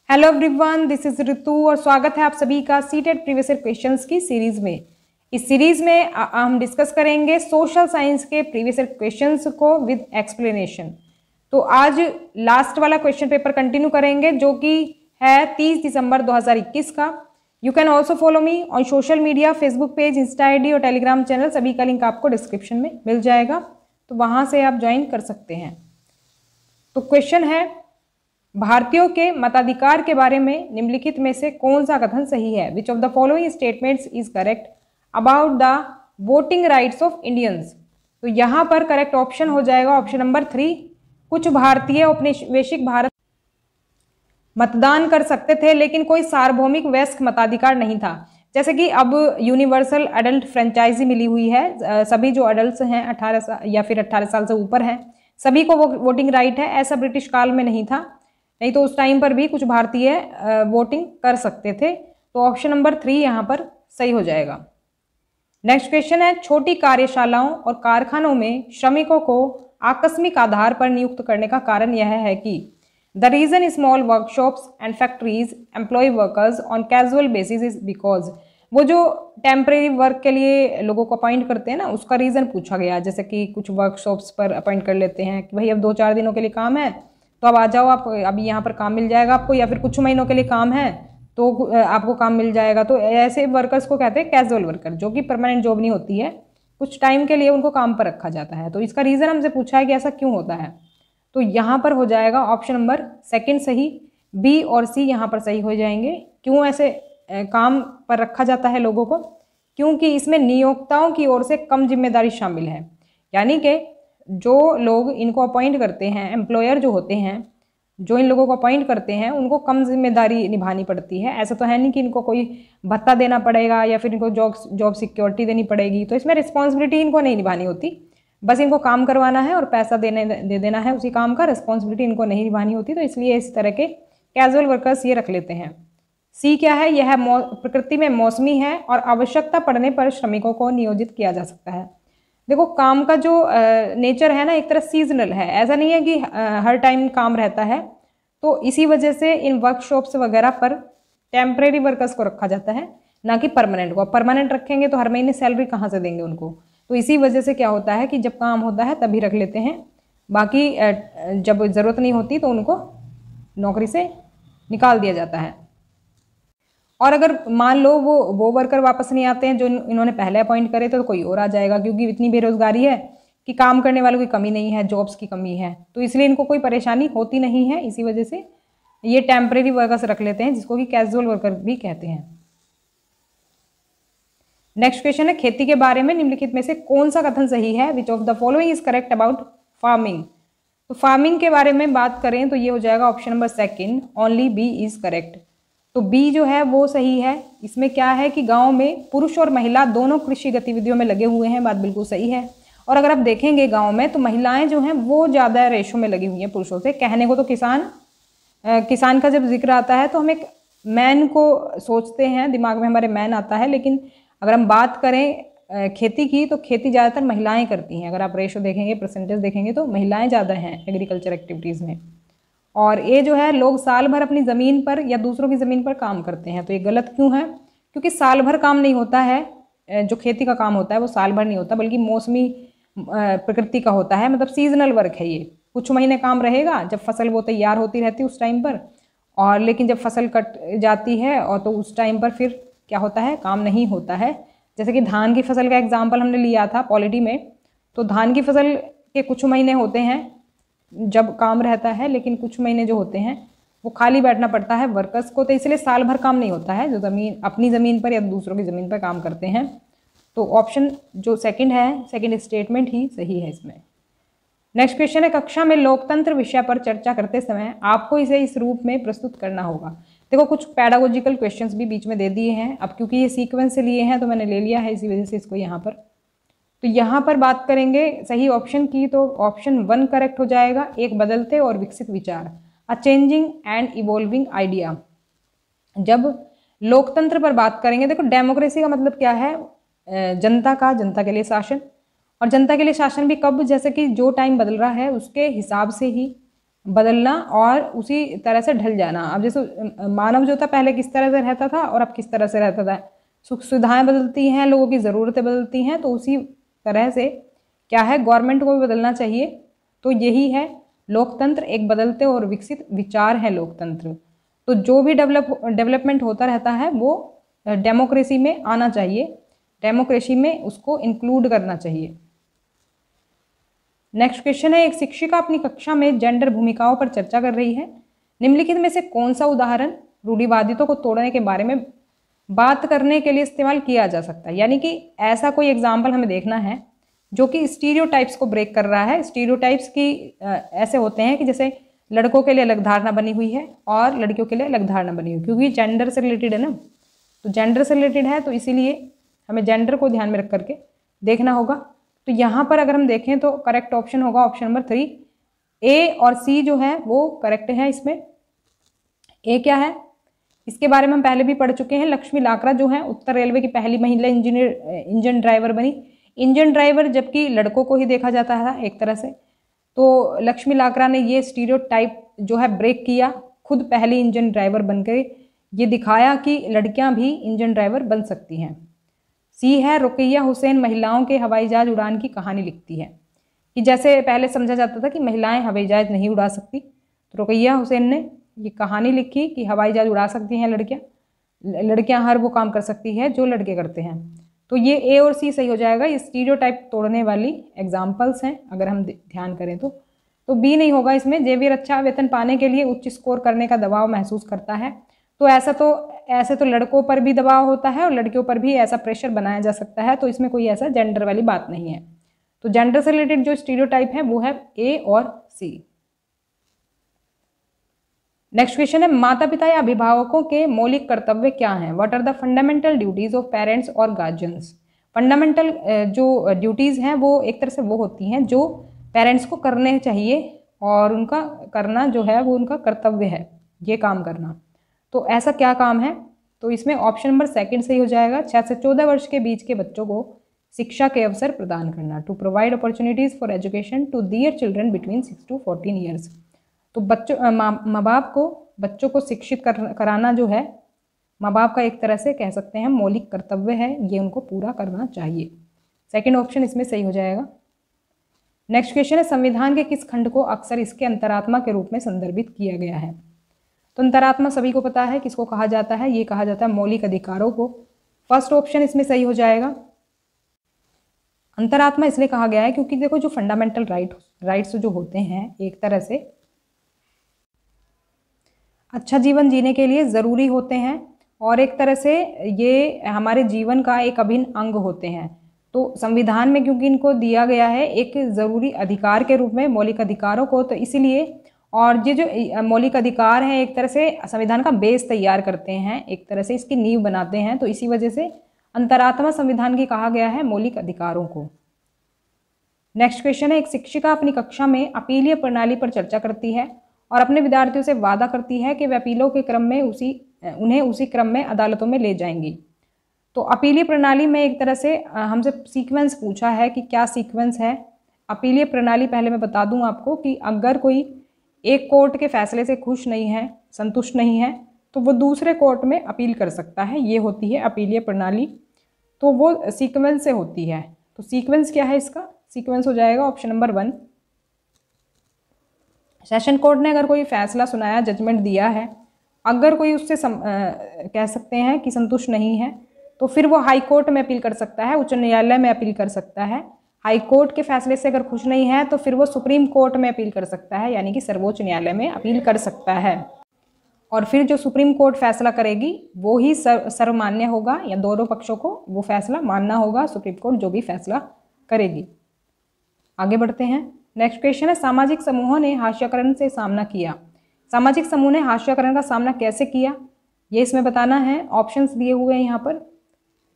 Hello everyone, this is ऋतु और स्वागत है आप सभी का सीटेट प्रीवियस ईयर क्वेश्चंस की सीरीज में। इस सीरीज में हम डिस्कस करेंगे सोशल साइंस के प्रीवियस ईयर क्वेश्चंस को विद एक्सप्लेनेशन। तो आज लास्ट वाला क्वेश्चन पेपर कंटिन्यू करेंगे जो कि है 30 दिसंबर 2021 का। You can also follow me on social media, Facebook page, Insta ID और टेलीग्राम चैनल, सभी का लिंक आपको डिस्क्रिप्शन में मिल जाएगा, तो वहाँ से आप ज्वाइन कर सकते हैं। तो क्वेश्चन है, भारतीयों के मताधिकार के बारे में निम्नलिखित में से कौन सा कथन सही है? Which of the following statements is correct about the voting rights of Indians? तो यहाँ पर करेक्ट ऑप्शन हो जाएगा ऑप्शन नंबर 3। कुछ भारतीय औपनिवेशिक भारत मतदान कर सकते थे लेकिन कोई सार्वभौमिक वयस्क मताधिकार नहीं था। जैसे कि अब यूनिवर्सल अडल्ट फ्रेंचाइजी मिली हुई है, सभी जो अडल्ट हैं 18 या फिर 18 साल से ऊपर हैं सभी को वोटिंग राइट है। ऐसा ब्रिटिश काल में नहीं था, नहीं तो उस टाइम पर भी कुछ भारतीय वोटिंग कर सकते थे। तो ऑप्शन नंबर 3 यहाँ पर सही हो जाएगा। नेक्स्ट क्वेश्चन है, छोटी कार्यशालाओं और कारखानों में श्रमिकों को आकस्मिक आधार पर नियुक्त करने का कारण यह है कि the reason small workshops and factories employ workers on casual basis is because. वो जो टेम्परेरी वर्क के लिए लोगों को अपॉइंट करते हैं ना, उसका रीज़न पूछा गया। जैसे कि कुछ वर्कशॉप्स पर अपॉइंट कर लेते हैं कि भाई अब 2-4 दिनों के लिए काम है तो अब आ जाओ, आप अभी यहाँ पर काम मिल जाएगा आपको, या फिर कुछ महीनों के लिए काम है तो आपको काम मिल जाएगा। तो ऐसे वर्कर्स को कहते हैं कैजुअल वर्कर, जो कि परमानेंट जॉब नहीं होती है, कुछ टाइम के लिए उनको काम पर रखा जाता है। तो इसका रीज़न हमसे पूछा है कि ऐसा क्यों होता है, तो यहाँ पर हो जाएगा ऑप्शन नंबर 2 सही। बी और सी यहाँ पर सही हो जाएंगे। क्यों ऐसे काम पर रखा जाता है लोगों को? क्योंकि इसमें नियोक्ताओं की ओर से कम जिम्मेदारी शामिल है, यानी कि जो लोग इनको अपॉइंट करते हैं, एम्प्लॉयर जो होते हैं, जो इन लोगों को अपॉइंट करते हैं, उनको कम जिम्मेदारी निभानी पड़ती है। ऐसा तो है नहीं कि इनको कोई भत्ता देना पड़ेगा या फिर इनको जॉब सिक्योरिटी देनी पड़ेगी, तो इसमें रिस्पॉन्सिबिलिटी इनको नहीं निभानी होती, बस इनको काम करवाना है और पैसा दे देना है उसी काम का, रिस्पॉन्सिबिलिटी इनको नहीं निभानी होती। तो इसलिए इस तरह के कैजुअल वर्कर्स ये रख लेते हैं। सी क्या है? यह प्रकृति में मौसमी है और आवश्यकता पड़ने पर श्रमिकों को नियोजित किया जा सकता है। देखो, काम का जो नेचर है ना, एक तरह सीजनल है, ऐसा नहीं है कि हर टाइम काम रहता है। तो इसी वजह से इन वर्कशॉप्स वगैरह पर टेम्परेरी वर्कर्स को रखा जाता है, ना कि परमानेंट को। परमानेंट रखेंगे तो हर महीने सैलरी कहाँ से देंगे उनको? तो इसी वजह से क्या होता है कि जब काम होता है तभी रख लेते हैं, बाकी जब ज़रूरत नहीं होती तो उनको नौकरी से निकाल दिया जाता है। और अगर मान लो वो वर्कर वापस नहीं आते हैं जो इन्होंने पहले अपॉइंट करे तो कोई और आ जाएगा, क्योंकि इतनी बेरोजगारी है कि काम करने वालों की कमी नहीं है, जॉब्स की कमी है, तो इसलिए इनको कोई परेशानी होती नहीं है। इसी वजह से ये टेम्परेरी वर्कर्स रख लेते हैं, जिसको कि कैजुअल वर्कर भी कहते हैं। नेक्स्ट क्वेश्चन है, खेती के बारे में निम्नलिखित में से कौन सा कथन सही है? Which of the following is correct about farming? तो फार्मिंग के बारे में बात करें तो ये हो जाएगा option number 2, only B is correct. तो बी जो है वो सही है। इसमें क्या है कि गांव में पुरुष और महिला दोनों कृषि गतिविधियों में लगे हुए हैं, बात बिल्कुल सही है। और अगर आप देखेंगे गांव में तो महिलाएं जो हैं वो ज़्यादा रेशो में लगी हुई हैं पुरुषों से। कहने को तो किसान का जब जिक्र आता है तो हम एक मैन को सोचते हैं, दिमाग में हमारे मैन आता है, लेकिन अगर हम बात करें खेती की तो खेती ज़्यादातर महिलाएँ करती हैं। अगर आप रेशो देखेंगे, परसेंटेज देखेंगे तो महिलाएँ ज़्यादा हैं एग्रीकल्चर एक्टिविटीज़ में। और ये जो है लोग साल भर अपनी ज़मीन पर या दूसरों की ज़मीन पर काम करते हैं। तो ये गलत क्यों है? क्योंकि साल भर काम नहीं होता है, जो खेती का काम होता है वो साल भर नहीं होता, बल्कि मौसमी प्रकृति का होता है, मतलब सीजनल वर्क है ये। कुछ महीने काम रहेगा जब फसल वो तैयार होती रहती है उस टाइम पर, और लेकिन जब फसल कट जाती है और तो उस टाइम पर फिर क्या होता है, काम नहीं होता है। जैसे कि धान की फसल का एग्जाम्पल हमने लिया था पॉलिटी में, तो धान की फसल के कुछ महीने होते हैं जब काम रहता है, लेकिन कुछ महीने जो होते हैं वो खाली बैठना पड़ता है वर्कर्स को, तो इसलिए साल भर काम नहीं होता है जो अपनी ज़मीन पर या दूसरों की ज़मीन पर काम करते हैं। तो ऑप्शन जो 2 है, सेकंड स्टेटमेंट ही सही है इसमें। नेक्स्ट क्वेश्चन है, कक्षा में लोकतंत्र विषय पर चर्चा करते समय आपको इसे इस रूप में प्रस्तुत करना होगा। देखो, कुछ पैडागोजिकल क्वेश्चंस भी बीच में दे दिए हैं, अब क्योंकि ये सीक्वेंस से लिए हैं तो मैंने ले लिया है, इसी वजह से इसको यहाँ पर। तो यहाँ पर बात करेंगे सही ऑप्शन की, तो ऑप्शन 1 करेक्ट हो जाएगा। एक बदलते और विकसित विचार, अ चेंजिंग एंड इवॉल्विंग आइडिया। जब लोकतंत्र पर बात करेंगे, देखो डेमोक्रेसी का मतलब क्या है? जनता के लिए शासन। और जनता के लिए शासन भी कब? जैसे कि जो टाइम बदल रहा है उसके हिसाब से ही बदलना और उसी तरह से ढल जाना। अब जैसे मानव जो था पहले किस तरह से रहता था और अब किस तरह से रहता था, सुख सुविधाएं बदलती हैं, लोगों की ज़रूरतें बदलती हैं, तो उसी तरह से क्या है, गवर्नमेंट को भी बदलना चाहिए। तो यही है लोकतंत्र, एक बदलते और विकसित विचार है लोकतंत्र। तो जो भी डेवलपमेंट होता रहता है वो डेमोक्रेसी में आना चाहिए, डेमोक्रेसी में उसको इंक्लूड करना चाहिए। नेक्स्ट क्वेश्चन है, एक शिक्षिका अपनी कक्षा में जेंडर भूमिकाओं पर चर्चा कर रही है। निम्नलिखित में से कौन सा उदाहरण रूढ़िवादिता को तोड़ने के बारे में बात करने के लिए इस्तेमाल किया जा सकता है। यानी कि ऐसा कोई एग्जाम्पल हमें देखना है जो कि स्टीरियोटाइप्स को ब्रेक कर रहा है। स्टीरियोटाइप्स की ऐसे होते हैं कि जैसे लड़कों के लिए अलग धारणा बनी हुई है और लड़कियों के लिए अलग धारणा बनी हुई है, क्योंकि जेंडर से रिलेटेड है ना, तो जेंडर से रिलेटेड है, तो इसीलिए हमें जेंडर को ध्यान में रख करके देखना होगा। तो यहाँ पर अगर हम देखें तो करेक्ट ऑप्शन होगा ऑप्शन नंबर 3। ए और सी जो है वो करेक्ट है। इसमें ए क्या है, इसके बारे में हम पहले भी पढ़ चुके हैं। लक्ष्मी लाकरा जो है उत्तर रेलवे की पहली महिला इंजन ड्राइवर बनी। इंजन ड्राइवर जबकि लड़कों को ही देखा जाता है एक तरह से, तो लक्ष्मी लाकरा ने ये स्टीरियोटाइप जो है ब्रेक किया, खुद पहली इंजन ड्राइवर बनकर ये दिखाया कि लड़कियां भी इंजन ड्राइवर बन सकती हैं। सी है, रुकैया हुसैन महिलाओं के हवाई जहाज उड़ान की कहानी लिखती है, कि जैसे पहले समझा जाता था कि महिलाएं हवाई जहाज नहीं उड़ा सकती, तो रुकैया हुसैन ने ये कहानी लिखी कि हवाई जहाज उड़ा सकती हैं लड़कियां हर वो काम कर सकती है जो लड़के करते हैं। तो ये ए और सी सही हो जाएगा। ये स्टीरियोटाइप तोड़ने वाली एग्जाम्पल्स हैं अगर हम ध्यान करें तो बी नहीं होगा इसमें। जेवियर अच्छा वेतन पाने के लिए उच्च स्कोर करने का दबाव महसूस करता है। तो ऐसे तो लड़कों पर भी दबाव होता है और लड़कियों पर भी ऐसा प्रेशर बनाया जा सकता है, तो इसमें कोई ऐसा जेंडर वाली बात नहीं है। तो जेंडर से रिलेटेड जो स्टीरियोटाइप है वो है ए और सी। नेक्स्ट क्वेश्चन है, माता पिता या अभिभावकों के मौलिक कर्तव्य क्या हैं? What are the fundamental duties of parents और गार्जियंस? फंडामेंटल जो ड्यूटीज हैं वो एक तरह से वो होती हैं जो पेरेंट्स को करने चाहिए और उनका करना जो है वो उनका कर्तव्य है, ये काम करना। तो ऐसा क्या काम है? तो इसमें ऑप्शन नंबर 2 सही हो जाएगा। 6 से 14 वर्ष के बीच के बच्चों को शिक्षा के अवसर प्रदान करना, to provide opportunities for education to their children between 6 to 14 years. तो बच्चों माँ बाप को बच्चों को शिक्षित कराना जो है माँ बाप का एक तरह से कह सकते हैं मौलिक कर्तव्य है, ये उनको पूरा करना चाहिए। सेकंड ऑप्शन इसमें सही हो जाएगा। नेक्स्ट क्वेश्चन है, संविधान के किस खंड को अक्सर इसके अंतरात्मा के रूप में संदर्भित किया गया है? तो अंतरात्मा सभी को पता है किसको कहा जाता है, ये कहा जाता है मौलिक अधिकारों को। फर्स्ट ऑप्शन इसमें सही हो जाएगा। अंतरात्मा इसलिए कहा गया है क्योंकि देखो जो फंडामेंटल राइट्स जो होते हैं एक तरह से अच्छा जीवन जीने के लिए ज़रूरी होते हैं और एक तरह से ये हमारे जीवन का एक अभिन्न अंग होते हैं। तो संविधान में क्योंकि इनको दिया गया है एक ज़रूरी अधिकार के रूप में मौलिक अधिकारों को, तो इसीलिए और ये जो मौलिक अधिकार हैं एक तरह से संविधान का बेस तैयार करते हैं, एक तरह से इसकी नींव बनाते हैं। तो इसी वजह से अंतरात्मा संविधान की कहा गया है मौलिक अधिकारों को। नेक्स्ट क्वेश्चन है, एक शिक्षिका अपनी कक्षा में अपीलीय प्रणाली पर चर्चा करती है और अपने विद्यार्थियों से वादा करती है कि वे अपीलों के क्रम में उन्हें उसी क्रम में अदालतों में ले जाएंगी। तो अपीलीय प्रणाली में एक तरह से हमसे सीक्वेंस पूछा है कि क्या सीक्वेंस है। अपीलीय प्रणाली पहले मैं बता दूं आपको कि अगर कोई एक कोर्ट के फैसले से खुश नहीं है, संतुष्ट नहीं है, तो वो दूसरे कोर्ट में अपील कर सकता है, ये होती है अपीलीय प्रणाली। तो वो सीक्वेंस से होती है। तो सीक्वेंस क्या है इसका? सीक्वेंस हो जाएगा ऑप्शन नंबर 1। सेशन कोर्ट ने अगर कोई फैसला सुनाया, जजमेंट दिया है, अगर कोई उससे कह सकते हैं कि संतुष्ट नहीं है, तो फिर वो हाई कोर्ट में अपील कर सकता है, उच्च न्यायालय में अपील कर सकता है। हाई कोर्ट के फैसले से अगर खुश नहीं है तो फिर वो सुप्रीम कोर्ट में अपील कर सकता है, यानी कि सर्वोच्च न्यायालय में अपील कर सकता है। और फिर जो सुप्रीम कोर्ट फैसला करेगी वो ही सर्वमान्य होगा, या दोनों पक्षों को वो फैसला मानना होगा, सुप्रीम कोर्ट जो भी फैसला करेगी। आगे बढ़ते हैं। नेक्स्ट क्वेश्चन है, सामाजिक समूहों ने हास्यकरण से सामना किया। सामाजिक समूह ने हास्यकरण का सामना कैसे किया, ये इसमें बताना है। ऑप्शंस दिए हुए हैं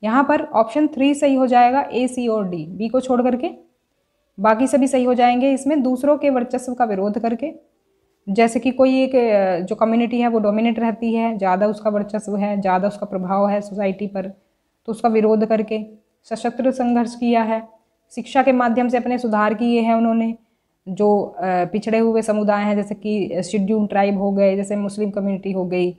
यहाँ पर ऑप्शन 3 सही हो जाएगा, ए, सी और डी। बी को छोड़ करके बाकी सभी सही हो जाएंगे। इसमें दूसरों के वर्चस्व का विरोध करके, जैसे कि कोई एक जो कम्युनिटी है वो डोमिनेट रहती है, ज़्यादा उसका वर्चस्व है, ज़्यादा उसका प्रभाव है सोसाइटी पर, तो उसका विरोध करके। सशस्त्र संघर्ष किया है, शिक्षा के माध्यम से अपने सुधार किए हैं उन्होंने, जो पिछड़े हुए समुदाय हैं, जैसे कि शेड्यूल ट्राइब हो गए, जैसे मुस्लिम कम्युनिटी हो गई,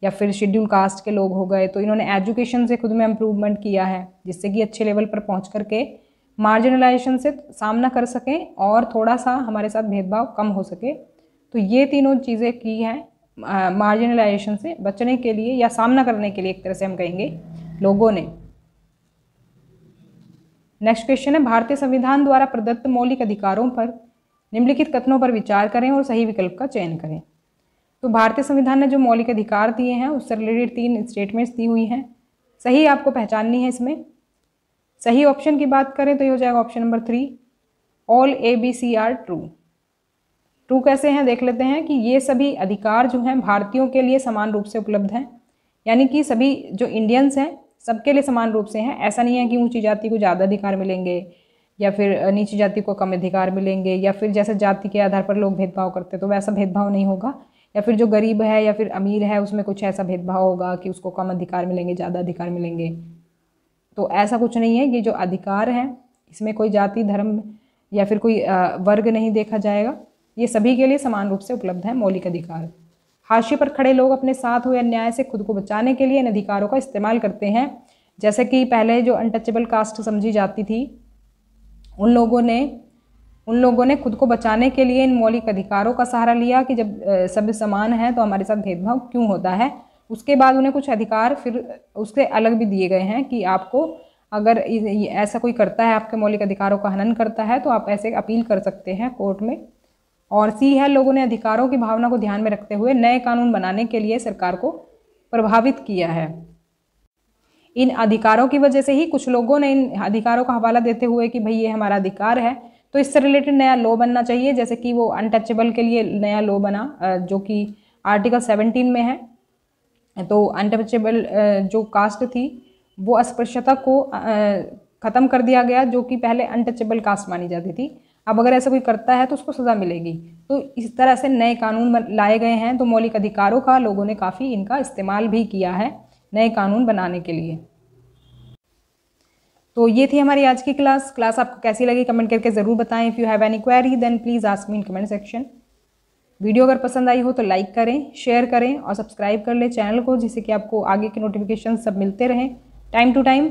या फिर शेड्यूल कास्ट के लोग हो गए, तो इन्होंने एजुकेशन से खुद में इम्प्रूवमेंट किया है, जिससे कि अच्छे लेवल पर पहुंच करके मार्जिनलाइजेशन से सामना कर सकें और थोड़ा सा हमारे साथ भेदभाव कम हो सके। तो ये तीनों चीज़ें की हैं मार्जिनलाइजेशन से बचने के लिए या सामना करने के लिए, एक तरह से हम कहेंगे, लोगों ने। नेक्स्ट क्वेश्चन है, भारतीय संविधान द्वारा प्रदत्त मौलिक अधिकारों पर निम्नलिखित कथनों पर विचार करें और सही विकल्प का चयन करें। तो भारतीय संविधान ने जो मौलिक अधिकार दिए हैं उससे रिलेटेड 3 स्टेटमेंट्स दी हुई हैं, सही आपको पहचाननी है इसमें। सही ऑप्शन की बात करें तो ये हो जाएगा option number 3, all ABC are true. True कैसे हैं देख लेते हैं कि ये सभी अधिकार जो हैं भारतीयों के लिए समान रूप से उपलब्ध हैं, यानी कि सभी जो इंडियंस हैं सबके लिए समान रूप से हैं। ऐसा नहीं है कि ऊंची जाति को ज़्यादा अधिकार मिलेंगे या फिर नीची जाति को कम अधिकार मिलेंगे, या फिर जैसे जाति के आधार पर लोग भेदभाव करते तो वैसा भेदभाव नहीं होगा, या फिर जो गरीब है या फिर अमीर है उसमें कुछ ऐसा भेदभाव होगा कि उसको कम अधिकार मिलेंगे, ज़्यादा अधिकार मिलेंगे। तो ऐसा कुछ नहीं है। ये जो अधिकार हैं इसमें कोई जाति, धर्म या फिर कोई वर्ग नहीं देखा जाएगा, ये सभी के लिए समान रूप से उपलब्ध है मौलिक अधिकार। हाशिए पर खड़े लोग अपने साथ हुए अन्याय से खुद को बचाने के लिए इन अधिकारों का इस्तेमाल करते हैं। जैसे कि पहले जो अनटचेबल कास्ट समझी जाती थी, उन लोगों ने खुद को बचाने के लिए इन मौलिक अधिकारों का सहारा लिया कि जब सब समान हैं तो हमारे साथ भेदभाव क्यों होता है। उसके बाद उन्हें कुछ अधिकार फिर उससे अलग भी दिए गए हैं कि आपको अगर ऐसा कोई करता है, आपके मौलिक अधिकारों का हनन करता है, तो आप ऐसे अपील कर सकते हैं कोर्ट में। और सी है, लोगों ने अधिकारों की भावना को ध्यान में रखते हुए नए कानून बनाने के लिए सरकार को प्रभावित किया है। इन अधिकारों की वजह से ही कुछ लोगों ने इन अधिकारों का हवाला देते हुए कि भाई ये हमारा अधिकार है तो इससे रिलेटेड नया लॉ बनना चाहिए। जैसे कि वो अनटचेबल के लिए नया लॉ बना जो कि आर्टिकल 17 में है। तो अनटचेबल जो कास्ट थी वो अस्पृश्यता को ख़त्म कर दिया गया, जो कि पहले अनटचेबल कास्ट मानी जाती थी। अब अगर ऐसा कोई करता है तो उसको सज़ा मिलेगी। तो इस तरह से नए कानून लाए गए हैं। तो मौलिक अधिकारों का लोगों ने काफ़ी इनका इस्तेमाल भी किया है नए कानून बनाने के लिए। तो ये थी हमारी आज की क्लास आपको कैसी लगी कमेंट करके ज़रूर बताएं। If you have any query then please ask me in comment section. Video अगर पसंद आई हो तो लाइक करें, शेयर करें और सब्सक्राइब कर लें चैनल को, जिससे कि आपको आगे के नोटिफिकेशन सब मिलते रहें टाइम टू टाइम।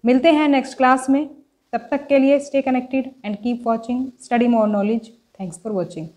मिलते हैं नेक्स्ट क्लास में, तब तक के लिए stay connected and keep watching study more knowledge. Thanks for watching.